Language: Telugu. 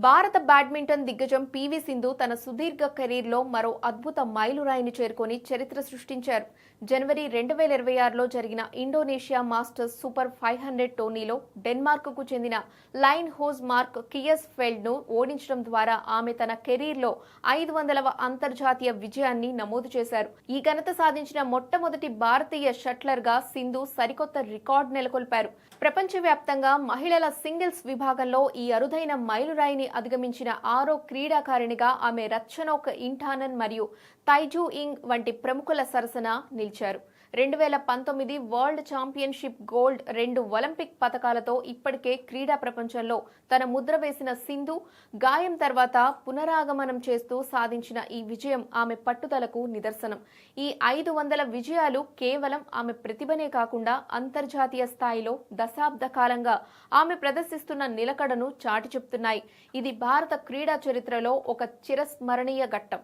భారత బ్యాడ్మింటన్ దిగ్గజం పీవీ సింధు తన సుదీర్ఘ కెరీర్లో మరో అద్భుత మైలురాయిని చేరుకొని చరిత్ర సృష్టించారు. జనవరి 2026లో జరిగిన ఇండోనేషియా మాస్టర్స్ సూపర్ 500 టోర్నీలో డెన్మార్క్కు చెందిన లైన్ హోజ్ మార్క్ కియస్ఫెల్డ్ను ఓడించడం ద్వారా ఆమె తన కెరీర్లో 500వ అంతర్జాతీయ విజయాన్ని నమోదు చేశారు. ఈ ఘనత సాధించిన మొట్టమొదటి భారతీయ షట్లర్గా సింధు సరికొత్త రికార్డు నెలకొల్పారు. ప్రపంచవ్యాప్తంగా మహిళల సింగిల్స్ విభాగంలో ఈ అరుదైన మైలురాయిని అధిగమించిన ఆరో క్రీడాకారిణిగా ఆమె రచ్చనోక్ ఇంటానన్ మరియు తైజూ ఇంగ్ వంటి ప్రముఖుల సరసన నిలిచారు. 2019 వరల్డ్ ఛాంపియన్షిప్ గోల్డ్, 2 ఒలింపిక్ పతకాలతో ఇప్పటికే క్రీడా ప్రపంచంలో తన ముద్ర వేసిన సింధు గాయం తర్వాత పునరాగమనం చేస్తూ సాధించిన ఈ విజయం ఆమె పట్టుదలకు నిదర్శనం. ఈ 500 విజయాలు కేవలం ఆమె ప్రతిభనే కాకుండా అంతర్జాతీయ స్థాయిలో దశాబ్ద కాలంగా ఆమె ప్రదర్శిస్తున్న నిలకడను చాటి చెప్తున్నాయి. ఇది భారత క్రీడా చరిత్రలో ఒక చిరస్మరణీయ ఘట్టం.